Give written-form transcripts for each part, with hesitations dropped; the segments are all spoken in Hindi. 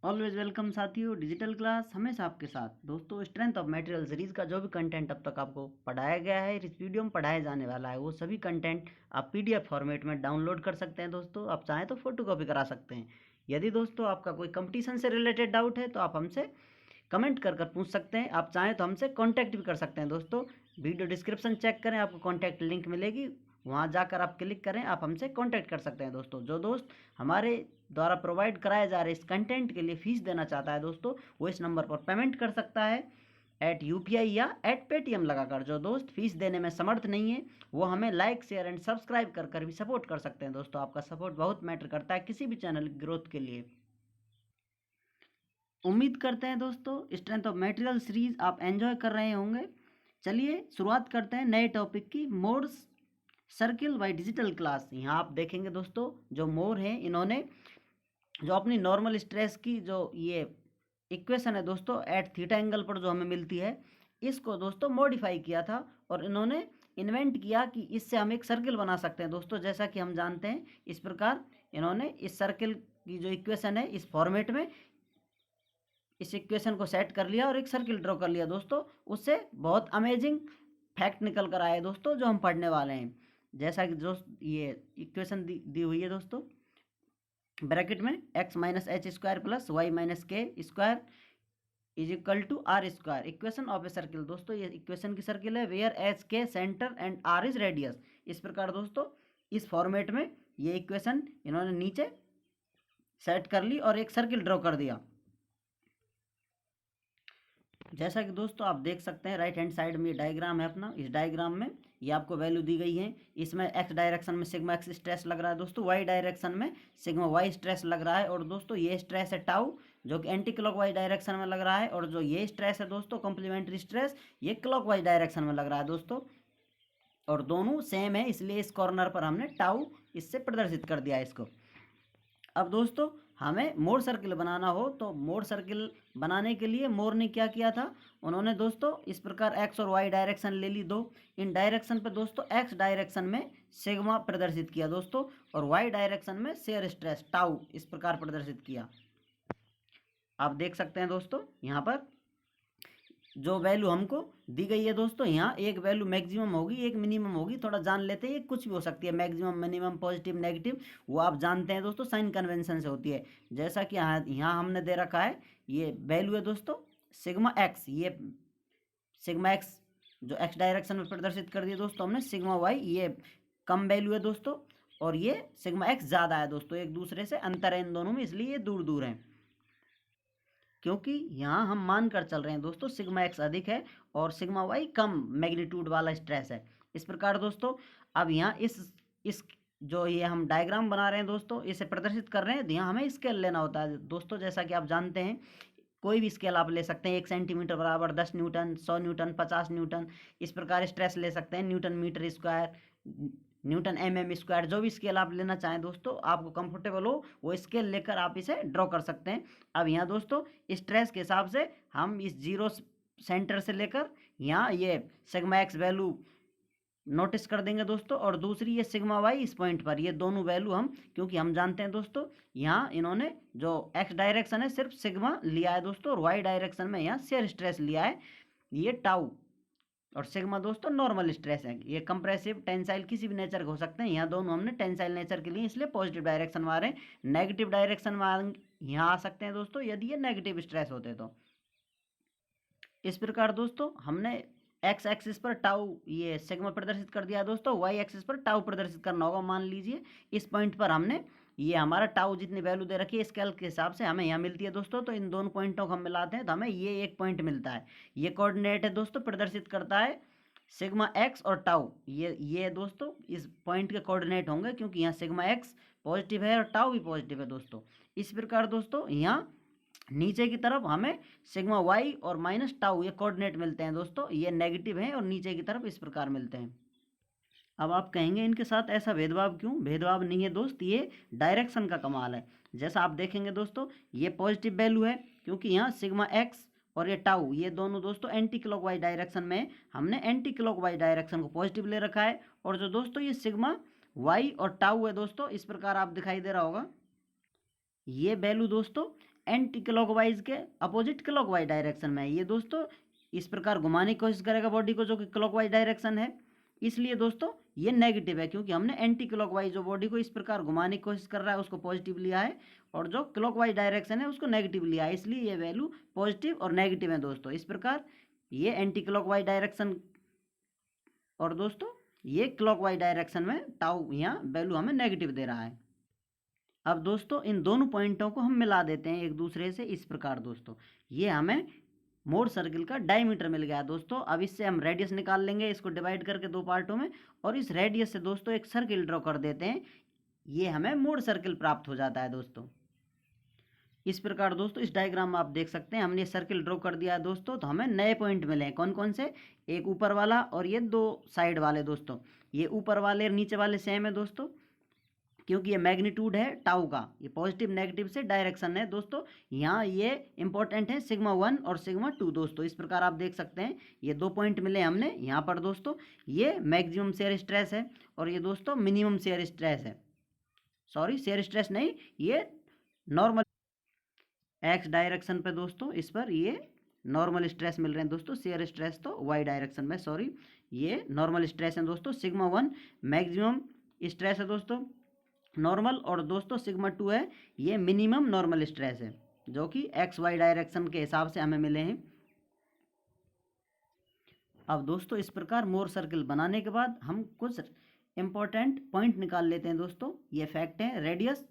ऑलवेज वेलकम साथियों, डिजिटल क्लास हमेशा आपके साथ। दोस्तों, स्ट्रेंथ ऑफ मटेरियल सीरीज का जो भी कंटेंट अब तक आपको पढ़ाया गया है, इस वीडियो में पढ़ाया जाने वाला है, वो सभी कंटेंट आप पीडीएफ फॉर्मेट में डाउनलोड कर सकते हैं। दोस्तों, आप चाहें तो फोटो कॉपी करा सकते हैं। यदि दोस्तों आपका कोई कंपटीशन से रिलेटेड डाउट है तो आप हमसे कमेंट कर पूछ सकते हैं। आप चाहें तो हमसे कॉन्टैक्ट भी कर सकते हैं। दोस्तों, वीडियो डिस्क्रिप्शन चेक करें, आपको कॉन्टैक्ट लिंक मिलेगी, वहाँ जाकर आप क्लिक करें, आप हमसे कांटेक्ट कर सकते हैं। दोस्तों, जो दोस्त हमारे द्वारा प्रोवाइड कराए जा रहे इस कंटेंट के लिए फीस देना चाहता है दोस्तों, वो इस नंबर पर पेमेंट कर सकता है एट यूपीआई या एट पेटीएम लगाकर। जो दोस्त फीस देने में समर्थ नहीं है वो हमें लाइक शेयर एंड सब्सक्राइब कर भी सपोर्ट कर सकते हैं। दोस्तों, आपका सपोर्ट बहुत मैटर करता है किसी भी चैनल की ग्रोथ के लिए। उम्मीद करते हैं दोस्तों स्ट्रेंथ ऑफ मटेरियल सीरीज आप एंजॉय कर रहे होंगे। चलिए शुरुआत करते हैं नए टॉपिक की, Mohr's circle by digital class. यहाँ आप देखेंगे दोस्तों, जो मोर हैं इन्होंने जो अपनी नॉर्मल स्ट्रेस की जो ये इक्वेशन है दोस्तों एट थीटा एंगल पर जो हमें मिलती है, इसको दोस्तों मॉडिफाई किया था और इन्होंने इन्वेंट किया कि इससे हम एक सर्किल बना सकते हैं। दोस्तों, जैसा कि हम जानते हैं, इस प्रकार इन्होंने इस सर्किल की जो इक्वेशन है इस फॉर्मेट में इस इक्वेशन को सेट कर लिया और एक सर्किल ड्रॉ कर लिया। दोस्तों, उससे बहुत अमेजिंग फैक्ट निकल कर आए दोस्तों, जो हम पढ़ने वाले हैं। जैसा कि जो ये इक्वेशन दी हुई है दोस्तों, ब्रैकेट में x minus H square plus Y minus K square is equal to R square, equation of a circle. दोस्तों, ये इक्वेशन की सर्किल है where H K centre and R is radius. इस प्रकार दोस्तों इस फॉर्मेट में ये इक्वेशन इन्होंने नीचे सेट कर ली और एक सर्किल ड्रॉ कर दिया। जैसा कि दोस्तों आप देख सकते हैं, राइट हैंड साइड में ये डायग्राम है अपना। इस डायग्राम में ये आपको वैल्यू दी गई है। इसमें एक्स डायरेक्शन में सिग्मा एक्स स्ट्रेस लग रहा है दोस्तों, वाई डायरेक्शन में सिग्मा वाई स्ट्रेस लग रहा है। और दोस्तों ये स्ट्रेस है टाउ, जो कि एंटी क्लॉक वाइज डायरेक्शन में लग रहा है। और जो ये स्ट्रेस है दोस्तों कॉम्प्लीमेंट्री स्ट्रेस, ये क्लॉक वाइज डायरेक्शन में लग रहा है दोस्तों। और दोनों सेम है, इसलिए इस कॉर्नर पर हमने टाउ इससे प्रदर्शित कर दिया है इसको। अब दोस्तों हमें मोर सर्किल बनाना हो तो मोर सर्किल बनाने के लिए मोर ने क्या किया था, उन्होंने दोस्तों इस प्रकार एक्स और वाई डायरेक्शन ले ली दो। इन डायरेक्शन पे दोस्तों एक्स डायरेक्शन में सिग्मा प्रदर्शित किया दोस्तों, और वाई डायरेक्शन में शेयर स्ट्रेस टाउ इस प्रकार प्रदर्शित किया। आप देख सकते हैं दोस्तों, यहाँ पर जो वैल्यू हमको दी गई है दोस्तों, यहाँ एक वैल्यू मैक्सिमम होगी, एक मिनिमम होगी। थोड़ा जान लेते हैं, ये कुछ भी हो सकती है, मैक्सिमम मिनिमम पॉजिटिव नेगेटिव, वो आप जानते हैं दोस्तों साइन कन्वेंशन से होती है। जैसा कि यहाँ हमने दे रखा है, ये वैल्यू है दोस्तों सिग्मा एक्स, ये सिग्मा एक्स जो एक्स डायरेक्शन में प्रदर्शित कर दिया दोस्तों हमने। सिग्मा वाई ये कम वैल्यू है दोस्तों, और ये सिग्मा एक्स ज़्यादा है दोस्तों। एक दूसरे से अंतर है इन दोनों में, इसलिए ये दूर दूर हैं, क्योंकि यहाँ हम मान कर चल रहे हैं दोस्तों सिग्मा एक्स अधिक है और सिग्मा वाई कम मैग्नीट्यूड वाला स्ट्रेस है। इस प्रकार दोस्तों अब यहाँ इस जो ये हम डायग्राम बना रहे हैं दोस्तों, इसे प्रदर्शित कर रहे हैं, यहाँ हमें स्केल लेना होता है दोस्तों। जैसा कि आप जानते हैं, कोई भी स्केल आप ले सकते हैं, 1 सेंटीमीटर बराबर 10 न्यूटन, 100 न्यूटन, 50 न्यूटन, इस प्रकार स्ट्रेस ले सकते हैं। Newton metre square, newton M square, जो भी स्केल आप लेना चाहें दोस्तों, आपको कंफर्टेबल हो वो स्केल लेकर आप इसे ड्रॉ कर सकते हैं। अब यहाँ दोस्तों स्ट्रेस के हिसाब से हम इस जीरो सेंटर से लेकर यहाँ ये सिग्मा एक्स वैल्यू नोटिस कर देंगे दोस्तों, और दूसरी ये सिग्मा वाई इस पॉइंट पर, ये दोनों वैल्यू हम, क्योंकि हम जानते हैं दोस्तों यहाँ इन्होंने जो एक्स डायरेक्शन है सिर्फ सिग्मा लिया है दोस्तों, और वाई डायरेक्शन में यहाँ शेयर स्ट्रेस लिया है, ये टाउ, और सिग्मा दोस्तों नॉर्मल स्ट्रेस है। ये कंप्रेसिव टेंसाइल किसी भी नेचर के हो सकते हैं, यहाँ दोनों हमने टेंसाइल नेचर के लिए इसलिए पॉजिटिव डायरेक्शन में आ रहे हैं। नेगेटिव डायरेक्शन में यहाँ आ सकते हैं दोस्तों यदि ये नेगेटिव स्ट्रेस होते तो। इस प्रकार दोस्तों हमने एक्स एक्सिस पर टाउ ये सिग्मा प्रदर्शित कर दिया है दोस्तों, वाई एक्सिस पर टाउ प्रदर्शित करना होगा। मान लीजिए इस पॉइंट पर हमने ये हमारा टाउ जितनी वैल्यू दे रखी है स्केल के हिसाब से हमें यहाँ मिलती है दोस्तों, तो इन दोनों पॉइंटों को हम मिलाते हैं तो हमें ये एक पॉइंट मिलता है। ये कोऑर्डिनेट है दोस्तों, प्रदर्शित करता है सिग्मा एक्स और टाउ। ये दोस्तों इस पॉइंट के कोऑर्डिनेट होंगे, क्योंकि यहाँ सिग्मा एक्स पॉजिटिव है और टाउ भी पॉजिटिव है दोस्तों। इस प्रकार दोस्तों यहाँ नीचे की तरफ हमें सिग्मा वाई और माइनस टाउ ये कोऑर्डिनेट मिलते हैं दोस्तों, ये नेगेटिव हैं, और नीचे की तरफ इस प्रकार मिलते हैं। अब आप कहेंगे इनके साथ ऐसा भेदभाव क्यों? भेदभाव नहीं है दोस्त, ये डायरेक्शन का कमाल है। जैसा आप देखेंगे दोस्तों, ये पॉजिटिव वैल्यू है क्योंकि यहाँ सिग्मा एक्स और ये टाउ ये दोनों दोस्तों एंटी क्लॉकवाइज डायरेक्शन में, हमने एंटी क्लॉकवाइज डायरेक्शन को पॉजिटिव ले रखा है। और जो दोस्तों ये सिग्मा वाई और टाउ है दोस्तों, इस प्रकार आप दिखाई दे रहा होगा, ये वैल्यू दोस्तों एंटी क्लॉकवाइज के अपोजिट क्लॉकवाइज डायरेक्शन में है। ये दोस्तों इस प्रकार घुमाने की कोशिश करेगा बॉडी को, जो कि क्लॉकवाइज डायरेक्शन है, इसलिए दोस्तों ये नेगेटिव है, क्योंकि हमने एंटी क्लॉकवाइज जो बॉडी को इस प्रकार घुमाने की कोशिश कर रहा है उसको पॉजिटिव लिया है, और जो क्लॉकवाइज डायरेक्शन है उसको नेगेटिव लिया है, इसलिए ये वैल्यू पॉजिटिव और नेगेटिव है दोस्तों। इस प्रकार ये एंटी क्लॉकवाइज डायरेक्शन और दोस्तों ये क्लॉकवाइज डायरेक्शन में टाउ यहाँ वैल्यू हमें नेगेटिव दे रहा है। अब दोस्तों इन दोनों पॉइंटों को हम मिला देते हैं एक दूसरे से इस प्रकार दोस्तों, ये हमें मोड सर्किल का डायमीटर मिल गया दोस्तों। अब इससे हम रेडियस निकाल लेंगे, इसको डिवाइड करके दो पार्टों में, और इस रेडियस से दोस्तों एक सर्किल ड्रॉ कर देते हैं, ये हमें मोड सर्किल प्राप्त हो जाता है दोस्तों। इस प्रकार दोस्तों इस डायग्राम में आप देख सकते हैं हमने सर्किल ड्रॉ कर दिया है दोस्तों, तो हमें नए पॉइंट मिले हैं। कौन कौन से? एक ऊपर वाला और ये दो साइड वाले दोस्तों। ये ऊपर वाले और नीचे वाले सेम है दोस्तों, क्योंकि ये मैग्नीट्यूड है टाउ का, ये पॉजिटिव नेगेटिव से डायरेक्शन है दोस्तों। यहाँ ये इंपॉर्टेंट है सिग्मा 1 और सिग्मा 2 दोस्तों। इस प्रकार आप देख सकते हैं ये दो पॉइंट मिले हमने यहाँ पर दोस्तों, ये मैक्सिमम शेयर स्ट्रेस है और ये दोस्तों मिनिमम शेयर स्ट्रेस है, सॉरी शेयर स्ट्रेस नहीं, ये नॉर्मल एक्स डायरेक्शन पे दोस्तों, इस पर ये नॉर्मल स्ट्रेस मिल रहे हैं दोस्तों, शेयर स्ट्रेस तो वाई डायरेक्शन में, सॉरी ये नॉर्मल स्ट्रेस है दोस्तों। सिग्मा 1 मैक्सिमम स्ट्रेस है दोस्तों नॉर्मल, और दोस्तों सिग्मा 2 है ये मिनिमम नॉर्मल स्ट्रेस है, जो कि एक्स वाई डायरेक्शन के हिसाब से हमें मिले हैं। अब दोस्तों इस प्रकार मोर सर्किल बनाने के बाद हम कुछ इंपॉर्टेंट पॉइंट निकाल लेते हैं दोस्तों। ये फैक्ट है, radius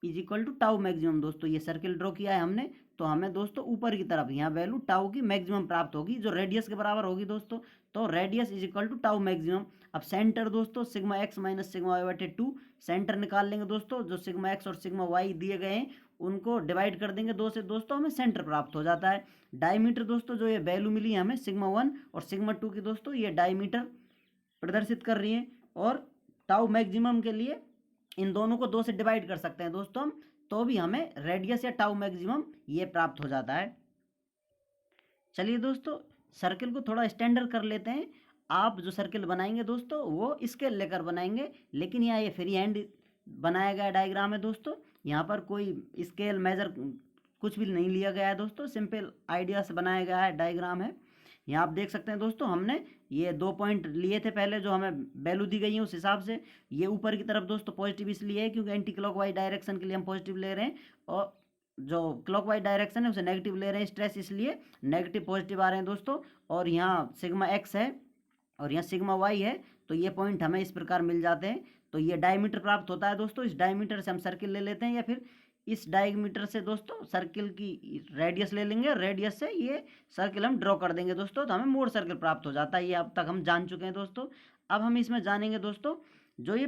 is equal to tau maximum दोस्तों। ये सर्किल ड्रॉ किया है हमने, तो हमें दोस्तों ऊपर की तरफ यहाँ वैल्यू टाउ की मैक्सिमम प्राप्त होगी, जो रेडियस के बराबर होगी दोस्तों। तो radius is equal to tau maximum. अब सेंटर दोस्तों sigma x minus sigma y बटे 2, सेंटर निकाल लेंगे दोस्तों। जो सिग्मा एक्स और सिग्मा वाई दिए गए हैं उनको डिवाइड कर देंगे 2 से दोस्तों, हमें सेंटर प्राप्त हो जाता है। डायमीटर दोस्तों जो ये वैल्यू मिली है हमें सिग्मा 1 और सिग्मा 2 की दोस्तों, ये डायमीटर प्रदर्शित कर रही है, और टाउ मैक्सिमम के लिए इन दोनों को 2 से डिवाइड कर सकते हैं दोस्तों हम, तो भी हमें रेडियस या टाउ मैक्सिमम ये प्राप्त हो जाता है। चलिए दोस्तों सर्किल को थोड़ा स्टैंडर्ड कर लेते हैं। आप जो सर्किल बनाएंगे दोस्तों वो स्केल लेकर बनाएंगे, लेकिन यहाँ ये फ्री हैंड बनाया गया डायग्राम है दोस्तों, यहाँ पर कोई स्केल मेजर कुछ भी नहीं लिया गया है दोस्तों, सिंपल आइडिया से बनाया गया है डायग्राम है। यहाँ आप देख सकते हैं दोस्तों हमने ये 2 पॉइंट लिए थे पहले, जो हमें वैल्यू दी गई है उस हिसाब से। ये ऊपर की तरफ दोस्तों पॉजिटिव इसलिए है क्योंकि एंटी क्लॉकवाइज डायरेक्शन के लिए हम पॉजिटिव ले रहे हैं, और जो क्लॉकवाइज डायरेक्शन है उसे नेगेटिव ले रहे हैं, स्ट्रेस इसलिए नेगेटिव पॉजिटिव आ रहे हैं दोस्तों। और यहाँ सिग्मा एक्स है और यहाँ सिग्मा वाई है, तो ये पॉइंट हमें इस प्रकार मिल जाते हैं। तो ये डायमीटर प्राप्त होता है दोस्तों, इस डायमीटर से हम सर्किल ले लेते हैं, या फिर इस डायमीटर से दोस्तों सर्किल की रेडियस ले लेंगे, रेडियस से ये सर्किल हम ड्रॉ कर देंगे दोस्तों, तो हमें मोड सर्किल प्राप्त हो जाता है। ये अब तक हम जान चुके हैं दोस्तों। अब हम इसमें जानेंगे दोस्तों जो ये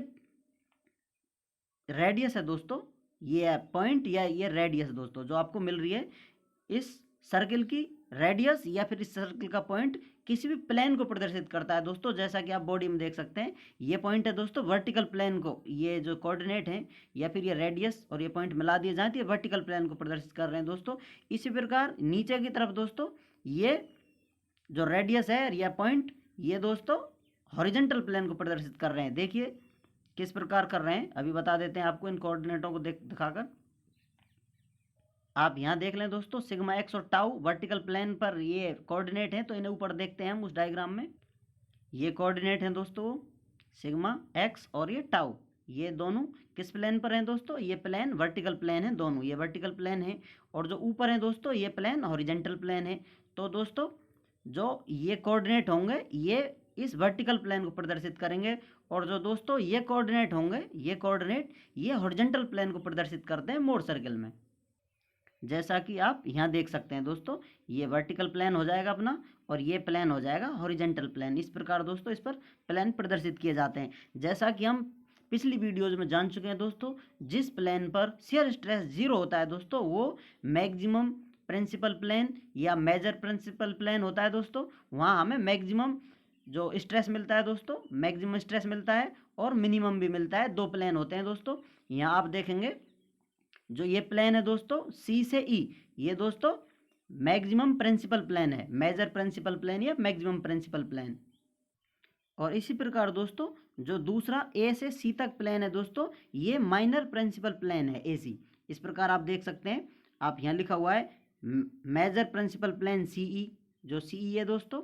रेडियस है दोस्तों, ये पॉइंट या ये रेडियस दोस्तों जो आपको मिल रही है, इस सर्किल की रेडियस या फिर इस सर्किल का पॉइंट किसी भी प्लेन को प्रदर्शित करता है दोस्तों। जैसा कि आप बॉडी में देख सकते हैं ये पॉइंट है दोस्तों वर्टिकल प्लेन को, ये जो कोऑर्डिनेट हैं या फिर ये रेडियस और ये पॉइंट मिला दिए जाते हैं वर्टिकल प्लेन को प्रदर्शित कर रहे हैं दोस्तों। इसी प्रकार नीचे की तरफ दोस्तों ये जो रेडियस है या पॉइंट, ये दोस्तों हॉरिजेंटल प्लेन को प्रदर्शित कर रहे हैं। देखिए किस प्रकार कर रहे हैं, अभी बता देते हैं आपको इन कोऑर्डिनेटों को दिखाकर। आप यहाँ देख लें दोस्तों सिग्मा एक्स और टाउ वर्टिकल प्लेन पर ये कोऑर्डिनेट हैं, तो इन्हें ऊपर देखते हैं हम उस डायग्राम में। ये कोऑर्डिनेट हैं दोस्तों सिग्मा एक्स और ये टाउ, ये दोनों किस प्लेन पर हैं दोस्तों, ये प्लेन वर्टिकल प्लेन है दोनों, ये वर्टिकल प्लेन है, और जो ऊपर है दोस्तों ये प्लेन हॉरिजेंटल प्लेन है। तो दोस्तों जो ये कोऑर्डिनेट होंगे ये इस वर्टिकल प्लेन को प्रदर्शित करेंगे, और जो दोस्तों ये कोऑर्डिनेट होंगे ये कोऑर्डिनेट ये हॉरिजेंटल प्लेन को प्रदर्शित करते हैं मोड सर्किल में। जैसा कि आप यहाँ देख सकते हैं दोस्तों, ये वर्टिकल प्लेन हो जाएगा अपना, और ये प्लेन हो जाएगा हॉरिजेंटल प्लेन। इस प्रकार दोस्तों इस पर प्लेन प्रदर्शित किए जाते हैं। जैसा कि हम पिछली वीडियोज में जान चुके हैं दोस्तों, जिस प्लेन पर शियर स्ट्रेस 0 होता है दोस्तों वो मैक्सिमम प्रिंसिपल प्लेन या मेजर प्रिंसिपल प्लेन होता है दोस्तों। वहाँ हमें मैक्सिमम जो स्ट्रेस मिलता है दोस्तों, मैक्सिमम स्ट्रेस मिलता है और मिनिमम भी मिलता है, 2 प्लेन होते हैं दोस्तों। यहाँ आप देखेंगे जो ये प्लेन है दोस्तों सी से ई, ये दोस्तों मैक्सिमम प्रिंसिपल प्लेन है, मेजर प्रिंसिपल प्लेन या मैक्सिमम प्रिंसिपल प्लेन। और इसी प्रकार दोस्तों जो दूसरा ए से सी तक प्लेन है दोस्तों, ये माइनर प्रिंसिपल प्लेन है ए सी। इस प्रकार आप देख सकते हैं आप यहाँ लिखा हुआ है मेजर प्रिंसिपल प्लेन सीई, जो सीई है दोस्तों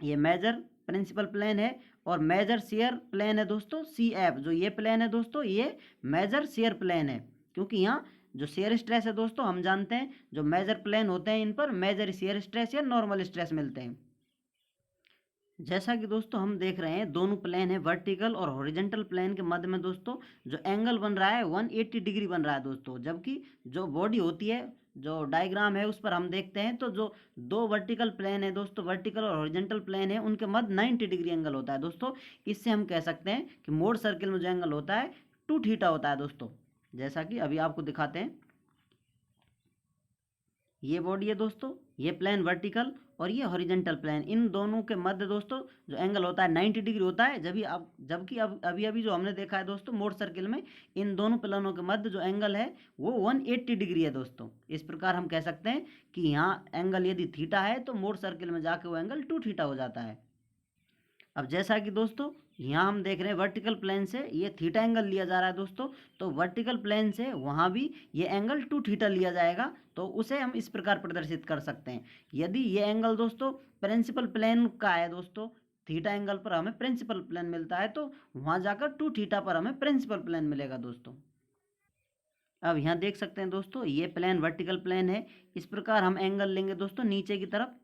ये मेजर प्रिंसिपल प्लेन है, और मेजर शेयर प्लेन है दोस्तों सी एफ, जो ये प्लेन है दोस्तों ये मेजर शेयर प्लेन है, क्योंकि यहाँ जो शेयर स्ट्रेस है दोस्तों हम जानते हैं जो मेजर प्लेन होते हैं इन पर मेजर शेयर स्ट्रेस या नॉर्मल स्ट्रेस मिलते हैं। जैसा कि दोस्तों हम देख रहे हैं दोनों प्लेन है वर्टिकल और हॉरिजॉन्टल प्लेन के मध्य में दोस्तों जो एंगल बन रहा है 180 डिग्री बन रहा है दोस्तों, जबकि जो बॉडी होती है जो डायग्राम है उस पर हम देखते हैं तो जो दो वर्टिकल प्लेन है दोस्तों, वर्टिकल और हॉरिजॉन्टल प्लेन है उनके मध्य 90 डिग्री एंगल होता है दोस्तों। इससे हम कह सकते हैं कि मोड सर्किल में जो एंगल होता है 2 थीटा होता है दोस्तों। जैसा कि अभी आपको दिखाते हैं, ये बॉडी है दोस्तों, ये प्लेन वर्टिकल और ये हॉरिजॉन्टल प्लेन, इन दोनों के मध्य दोस्तों जो एंगल होता है 90 डिग्री होता है। जबकि अभी अभी जो हमने देखा है दोस्तों मोड सर्किल में इन दोनों प्लेनों के मध्य जो एंगल है वो 180 डिग्री है दोस्तों। इस प्रकार हम कह सकते हैं कि यहाँ एंगल यदि थीटा है तो मोड सर्किल में जाके वो एंगल 2 थीटा हो जाता है। अब जैसा कि दोस्तों यहाँ हम देख रहे हैं वर्टिकल प्लेन से ये थीटा एंगल लिया जा रहा है दोस्तों, तो वर्टिकल प्लेन से वहाँ भी ये एंगल 2 थीटा लिया जाएगा, तो उसे हम इस प्रकार प्रदर्शित कर सकते हैं। यदि ये एंगल दोस्तों प्रिंसिपल प्लेन का है दोस्तों, थीटा एंगल पर हमें प्रिंसिपल प्लेन मिलता है, तो वहाँ जाकर 2 थीटा पर हमें प्रिंसिपल प्लेन मिलेगा दोस्तों। अब यहाँ देख सकते हैं दोस्तों ये प्लेन वर्टिकल प्लेन है, इस प्रकार हम एंगल लेंगे दोस्तों नीचे की तरफ,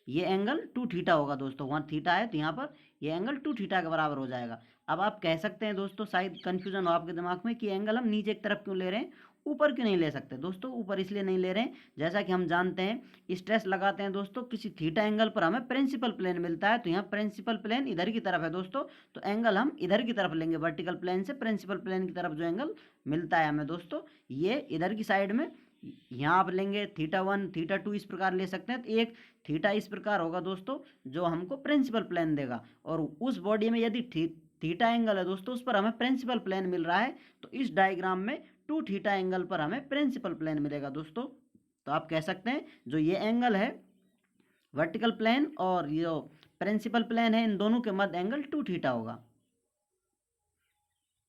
ये एंगल 2 थीटा होगा दोस्तों, वहाँ थीटा है तो यहाँ पर ये एंगल 2 थीटा के बराबर हो जाएगा। अब आप कह सकते हैं दोस्तों शायद कन्फ्यूजन हो आपके दिमाग में कि एंगल हम नीचे की तरफ क्यों ले रहे हैं, ऊपर क्यों नहीं ले सकते दोस्तों। ऊपर इसलिए नहीं ले रहे हैं, जैसा कि हम जानते हैं स्ट्रेस लगाते हैं दोस्तों किसी थीटा एंगल पर हमें प्रिंसिपल प्लेन मिलता है, तो यहाँ प्रिंसिपल प्लेन इधर की तरफ है दोस्तों, तो एंगल हम इधर की तरफ लेंगे, वर्टिकल प्लेन से प्रिंसिपल प्लेन की तरफ जो एंगल मिलता है हमें दोस्तों ये इधर की साइड में यहाँ आप लेंगे θ1 θ2 इस प्रकार ले सकते हैं। तो एक थीटा इस प्रकार होगा दोस्तों जो हमको प्रिंसिपल प्लेन देगा, और उस बॉडी में यदि थीटा एंगल है दोस्तों उस पर हमें प्रिंसिपल प्लेन मिल रहा है, तो इस डायग्राम में 2 थीटा एंगल पर हमें प्रिंसिपल प्लेन मिलेगा दोस्तों। तो आप कह सकते हैं जो ये एंगल है वर्टिकल प्लेन और ये प्रिंसिपल प्लेन है इन दोनों के मध्य एंगल 2 थीटा होगा।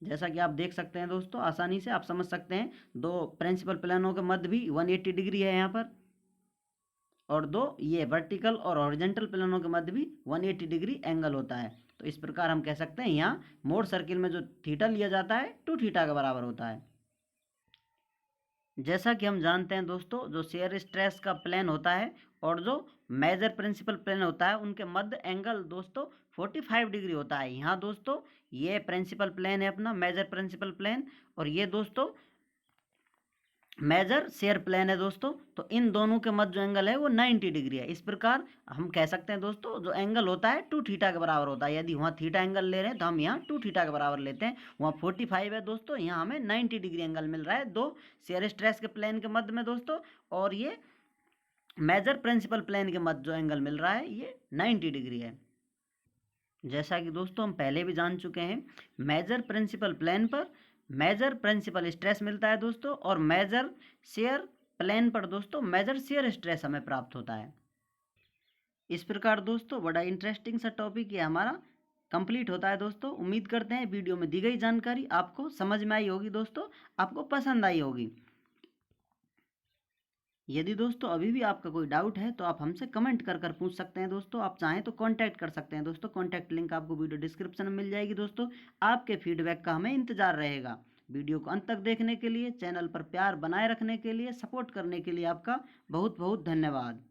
जैसा कि आप देख सकते हैं दोस्तों आसानी से आप समझ सकते हैं दो प्रिंसिपल प्लेनों के मध्य भी 180 डिग्री है यहाँ पर, और दो ये वर्टिकल और हॉरिजॉन्टल प्लेनों के मध्य भी 180 डिग्री एंगल होता है। तो इस प्रकार हम कह सकते हैं यहाँ मोड सर्किल में जो थीटा लिया जाता है 2 थीटा के बराबर होता है। जैसा कि हम जानते हैं दोस्तों जो शेयर स्ट्रेस का प्लेन होता है और जो मेजर प्रिंसिपल प्लेन होता है उनके मध्य एंगल दोस्तों 45 डिग्री होता है। यहाँ दोस्तों ये प्रिंसिपल प्लेन है अपना मेजर प्रिंसिपल प्लेन, और ये दोस्तों मेजर शेयर प्लेन है दोस्तों, तो इन दोनों के मध्य जो एंगल है वो 90 डिग्री है। इस प्रकार हम कह सकते हैं दोस्तों जो एंगल होता है 2 थीटा के बराबर होता है। यदि वहाँ थीटा एंगल ले रहे हैं तो हम यहाँ 2 थीटा के बराबर लेते हैं, वहाँ 45 है दोस्तों, यहाँ हमें 90 डिग्री एंगल मिल रहा है दो शेयर स्ट्रेस के प्लेन के मध्य में दोस्तों, और ये मेजर प्रिंसिपल प्लेन के मध्य जो एंगल मिल रहा है ये 90 डिग्री है। जैसा कि दोस्तों हम पहले भी जान चुके हैं मेजर प्रिंसिपल प्लेन पर मेजर प्रिंसिपल स्ट्रेस मिलता है दोस्तों, और मेजर शेयर प्लेन पर दोस्तों मेजर शेयर स्ट्रेस हमें प्राप्त होता है। इस प्रकार दोस्तों बड़ा इंटरेस्टिंग सा टॉपिक ये हमारा कंप्लीट होता है दोस्तों। उम्मीद करते हैं वीडियो में दी गई जानकारी आपको समझ में आई होगी दोस्तों, आपको पसंद आई होगी। यदि दोस्तों अभी भी आपका कोई डाउट है तो आप हमसे कमेंट कर पूछ सकते हैं दोस्तों, आप चाहें तो कांटेक्ट कर सकते हैं दोस्तों, कांटेक्ट लिंक आपको वीडियो डिस्क्रिप्शन में मिल जाएगी दोस्तों। आपके फीडबैक का हमें इंतजार रहेगा। वीडियो को अंत तक देखने के लिए, चैनल पर प्यार बनाए रखने के लिए, सपोर्ट करने के लिए आपका बहुत बहुत धन्यवाद।